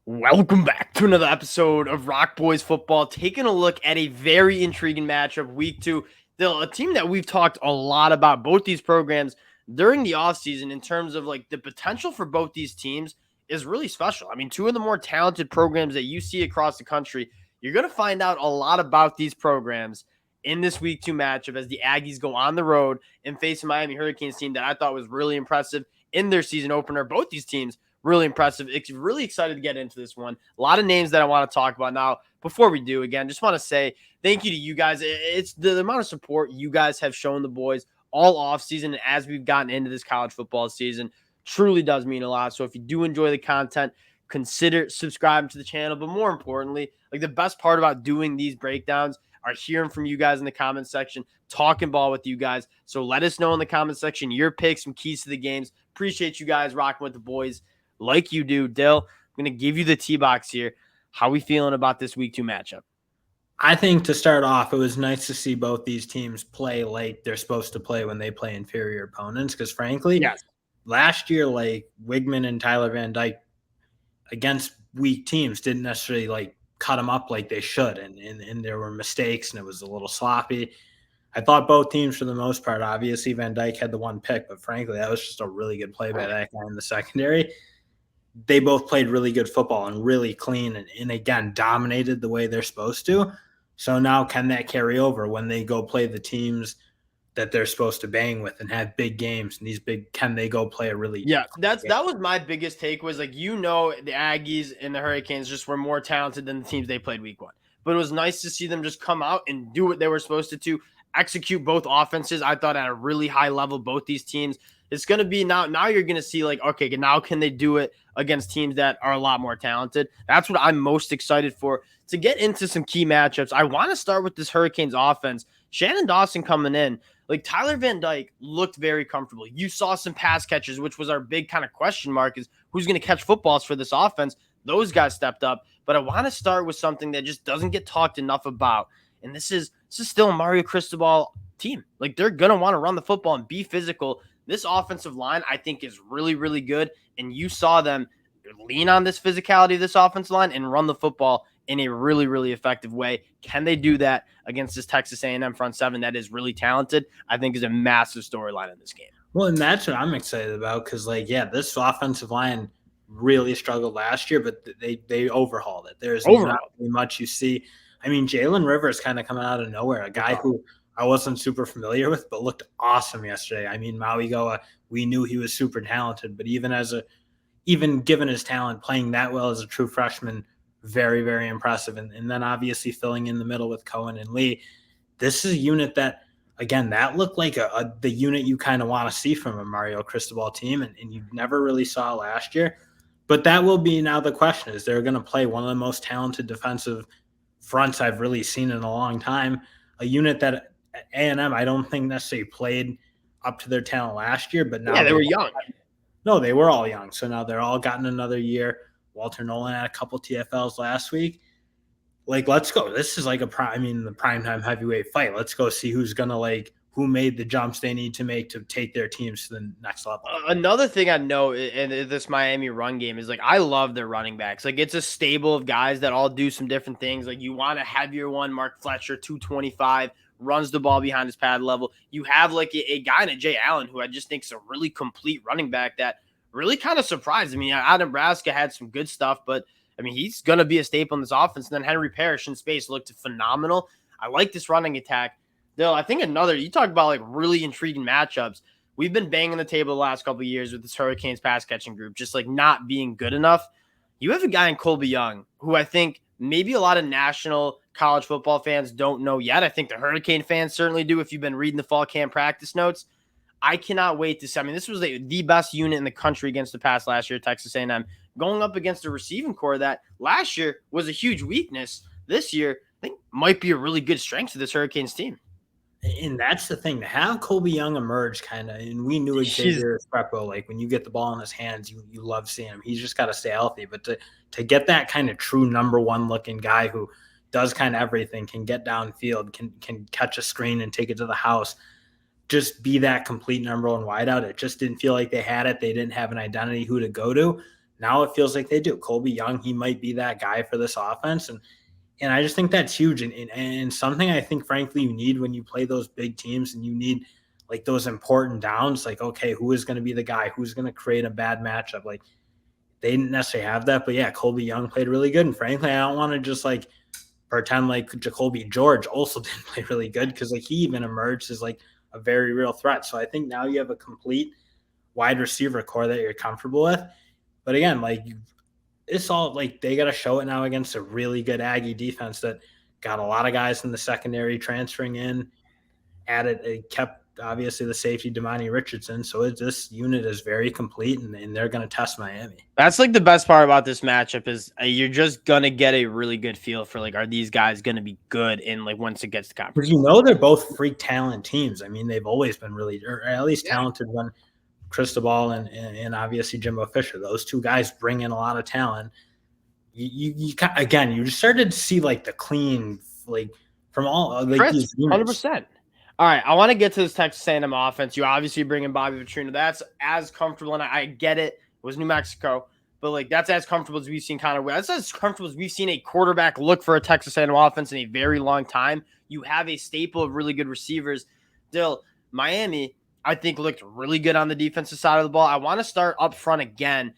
Welcome back to another episode of Rock Boys Football, taking a look at a very intriguing matchup, week two. A team that we've talked a lot about, both these programs during the offseason, in terms of like the potential for both these teams is really special. I mean, two of the more talented programs that you see across the country. You're going to find out a lot about these programs in this week two matchup as the Aggies go on the road and face a Miami Hurricanes team that I thought was really impressive in their season opener. Both these teams really impressive. It's really excited to get into this one. A lot of names that I want to talk about now. Before we do, again, just want to say thank you to you guys. It's the amount of support you guys have shown the boys all offseason and as we've gotten into this college football season truly does mean a lot. So if you do enjoy the content, consider subscribing to the channel. But more importantly, like the best part about doing these breakdowns are hearing from you guys in the comment section, talking ball with you guys. So let us know in the comment section your picks, some keys to the games. Appreciate you guys rocking with the boys like you do. Dill, I'm going to give you the T-box here. How are we feeling about this week two matchup? I think to start off, it was nice to see both these teams play like they're supposed to play when they play inferior opponents. Because frankly, Yes. last year, like Wigman and Tyler Van Dyke against weak teams didn't necessarily like cut them up like they should. And there were mistakes and it was a little sloppy. I thought both teams, for the most part, obviously Van Dyke had the one pick, but frankly, that was just a really good play by that guy in the secondary. They both played really good football and really clean and again, dominated the way they're supposed to. So now can that carry over when they go play the teams that they're supposed to bang with and have big games and can they go play a really that was my biggest take was like, the Aggies and the Hurricanes just were more talented than the teams they played week one. But it was nice to see them just come out and do what they were supposed to execute both offenses. I thought at a really high level, both these teams. It's going to be now you're going to see like, okay, now can they do it against teams that are a lot more talented? That's what I'm most excited for. To get into some key matchups, I want to start with this Hurricanes offense. Shannon Dawson coming in. Like Tyler Van Dyke looked very comfortable. You saw some pass catches, which was our big kind of question mark is who's going to catch footballs for this offense. Those guys stepped up. But I want to start with something that just doesn't get talked enough about. And this is still a Mario Cristobal team. Like they're going to want to run the football and be physical. This offensive line, I think, is really, really good. And you saw them lean on this physicality of this offensive line and run the football in a really, really effective way. Can they do that against this Texas A&M front seven that is really talented? I think is a massive storyline in this game. Well, and that's what I'm excited about because, like, yeah, this offensive line really struggled last year, but they overhauled it. There's not really much you see. I mean, Jalen Rivers kind of coming out of nowhere, a guy who I wasn't super familiar with, but looked awesome yesterday. I mean, Maui Goa, we knew he was super talented, but even given his talent, playing that well as a true freshman, very, very impressive. And then obviously filling in the middle with Cohen and Lee. This is a unit that, again, that looked like the unit you kind of want to see from a Mario Cristobal team, and you never really saw last year. But that will be now the question is they're going to play one of the most talented defensive fronts I've really seen in a long time, a unit that A&M I don't think necessarily played up to their talent last year, but now they were young. No, they were all young. So now they're all gotten another year. Walter Nolan had a couple TFLs last week. Like, let's go. This is like the primetime heavyweight fight. Let's go see who's going to who made the jumps they need to make to take their teams to the next level. Another thing I know in this Miami run game is I love their running backs. Like it's a stable of guys that all do some different things. Like you want a heavier one, Mark Fletcher, 225, runs the ball behind his pad level. You have a guy in Jay Allen who I just think is a really complete running back that really kind of surprised. I mean, out of Nebraska had some good stuff, but I mean, he's going to be a staple in this offense. And then Henry Parrish in space looked phenomenal. I like this running attack. Though I think you talk about really intriguing matchups. We've been banging the table the last couple of years with this Hurricanes pass catching group, just not being good enough. You have a guy in Colby Young who I think maybe a lot of national college football fans don't know yet. I think the Hurricane fans certainly do if you've been reading the fall camp practice notes. I cannot wait to see. I mean, this was the best unit in the country against the pass last year, Texas A&M, going up against a receiving core that last year was a huge weakness. This year, I think might be a really good strength to this Hurricanes team. And that's the thing, to have Colby Young emerge kind of, and we knew Xavier Prepo, when you get the ball in his hands, you love seeing him. He's just got to stay healthy. But to get that kind of true number one looking guy who does kind of everything, can get downfield, can catch a screen and take it to the house, just be that complete number one wideout. It just didn't feel like they had it. They didn't have an identity who to go to. Now it feels like they do. Colby Young, he might be that guy for this offense. And I just think that's huge. And something I think, frankly, you need when you play those big teams and you need like those important downs. Like, okay, who is going to be the guy? Who's going to create a bad matchup? Like, they didn't necessarily have that. But yeah, Colby Young played really good. And frankly, I don't want to just like pretend like Jacoby George also didn't play really good because like he even emerged as like a very real threat. So I think now you have a complete wide receiver core that you're comfortable with. But again, like it's all like they got to show it now against a really good Aggie defense that got a lot of guys in the secondary transferring in, added, it kept obviously the safety Damani Richardson. So this unit is very complete and they're going to test Miami. That's like the best part about this matchup is you're just going to get a really good feel for like, are these guys going to be good in like once it gets to conference? Because they're both freak talent teams. I mean, they've always been really, or at least talented when Cristobal and obviously Jimbo Fisher. Those two guys bring in a lot of talent. You just started to see like the clean, like from all like these units. 100%. All right, I want to get to this Texas A&M offense. You obviously bring in Bobby Petrino. That's as comfortable, and I get it. It was New Mexico, but like that's as comfortable as we've seen that's as comfortable as we've seen a quarterback look for a Texas A&M offense in a very long time. You have a staple of really good receivers. Still, Miami, I think, looked really good on the defensive side of the ball. I want to start up front again.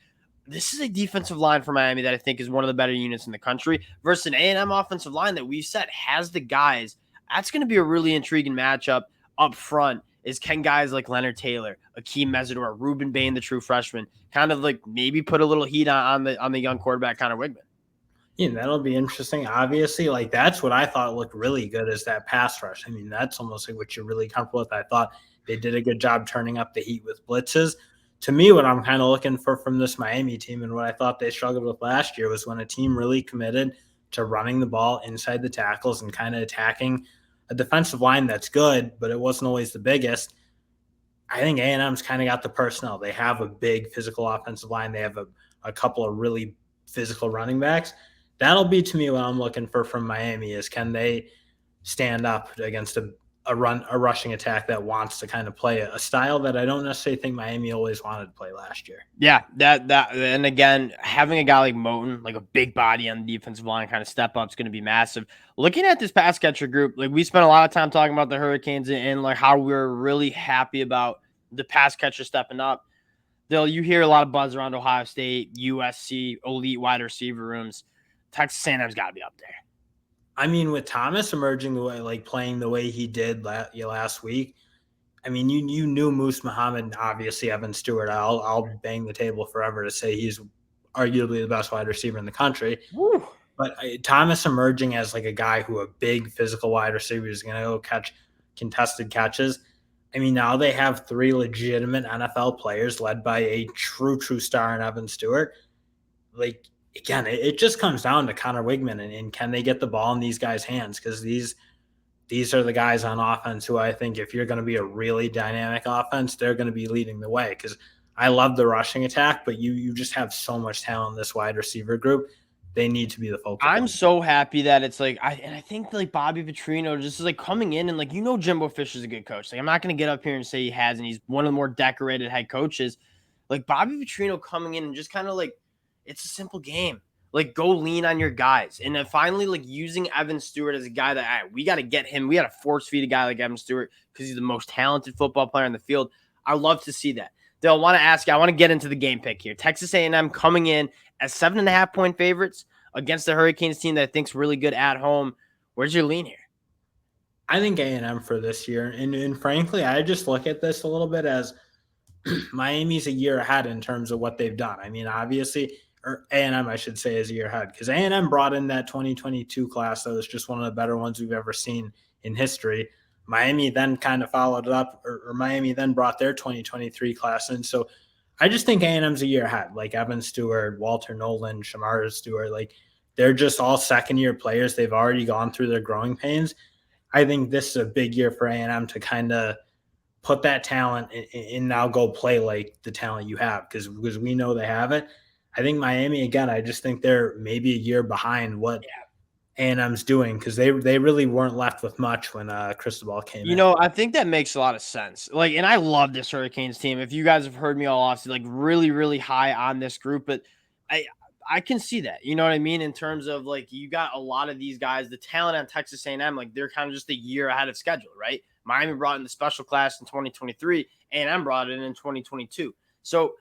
This is a defensive line for Miami that I think is one of the better units in the country versus an A&M offensive line that we've said has the guys. That's going to be a really intriguing matchup up front. Can guys like Leonard Taylor, Akeem Mesidor, Ruben Bain, the true freshman, kind of like maybe put a little heat on the young quarterback Connor Wigman. Yeah, that'll be interesting. Obviously, like that's what I thought looked really good is that pass rush. I mean, that's almost like what you're really comfortable with. I thought they did a good job turning up the heat with blitzes. To me, what I'm kind of looking for from this Miami team and what I thought they struggled with last year was when a team really committed to running the ball inside the tackles and kind of attacking a defensive line that's good, but it wasn't always the biggest. I think A&M's kind of got the personnel. They have a big physical offensive line. They have a couple of really physical running backs. That'll be, to me, what I'm looking for from Miami is can they stand up against a rushing attack that wants to kind of play a style that I don't necessarily think Miami always wanted to play last year. Yeah, and again, having a guy like Moten, like a big body on the defensive line, kind of step up is going to be massive. Looking at this pass catcher group, like we spent a lot of time talking about the Hurricanes and like how we're really happy about the pass catcher stepping up. You hear a lot of buzz around Ohio State, USC, elite wide receiver rooms. Texas A&M's got to be up there. I mean, with Thomas emerging the way, like playing the way he did last week, I mean, you knew Moose Muhammad and obviously Evan Stewart. I'll bang the table forever to say he's arguably the best wide receiver in the country. Woo. But Thomas emerging as like a guy who a big physical wide receiver is going to go catch contested catches. I mean, now they have three legitimate NFL players led by a true star in Evan Stewart. Like, again, it just comes down to Connor Wigman and can they get the ball in these guys' hands? Because these are the guys on offense who I think if you're going to be a really dynamic offense, they're going to be leading the way. Because I love the rushing attack, but you just have so much talent in this wide receiver group. They need to be the focus. I'm so happy that it's like I think like Bobby Petrino just is like coming in and like Jimbo Fisher's a good coach. Like I'm not going to get up here and say he has, and he's one of the more decorated head coaches. Like Bobby Petrino coming in and just kind of like it's a simple game. Like go lean on your guys, and then finally like using Evan Stewart as a guy that we got to get him. We got to force feed a guy like Evan Stewart because he's the most talented football player in the field. I love to see that. Though I want to ask you, I want to get into the game pick here. Texas A&M coming in as 7.5-point favorites against the Hurricanes team that I think's really good at home. Where's your lean here? I think A&M for this year, and frankly, I just look at this a little bit as Miami's a year ahead in terms of what they've done. I mean, obviously, or A&M, I should say, is a year ahead because A&M brought in that 2022 class that was just one of the better ones we've ever seen in history. Miami then kind of followed it up, or Miami then brought their 2023 class in. So I just think A&M's a year ahead, like Evan Stewart, Walter Nolan, Shamar Stewart. Like they're just all second-year players. They've already gone through their growing pains. I think this is a big year for A&M to kind of put that talent and now go play like the talent you have because we know they have it. I think Miami, again, I just think they're maybe a year behind what A&M's doing because they really weren't left with much when Cristobal came in. I think that makes a lot of sense. Like, and I love this Hurricanes team. If you guys have heard me all off, like really, really high on this group, but I can see that. You know what I mean? In terms of like you got a lot of these guys, the talent on Texas A&M, like they're kind of just a year ahead of schedule, right? Miami brought in the special class in 2023, A&M brought it in 2022. So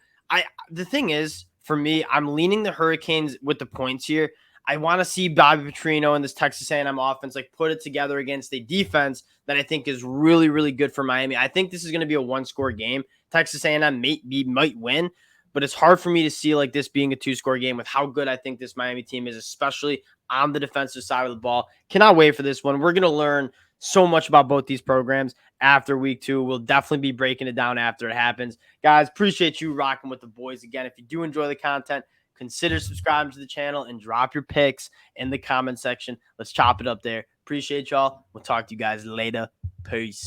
the thing is, for me, I'm leaning the Hurricanes with the points here. I want to see Bobby Petrino and this Texas A&M offense like put it together against a defense that I think is really, really good for Miami. I think this is going to be a one-score game. Texas A&M might win, but it's hard for me to see like this being a 2-score game with how good I think this Miami team is, especially on the defensive side of the ball. Cannot wait for this one. We're going to learn so much about both these programs after week 2. We'll definitely be breaking it down after it happens. Guys, appreciate you rocking with the boys again. If you do enjoy the content, consider subscribing to the channel and drop your picks in the comment section. Let's chop it up there. Appreciate y'all. We'll talk to you guys later. Peace.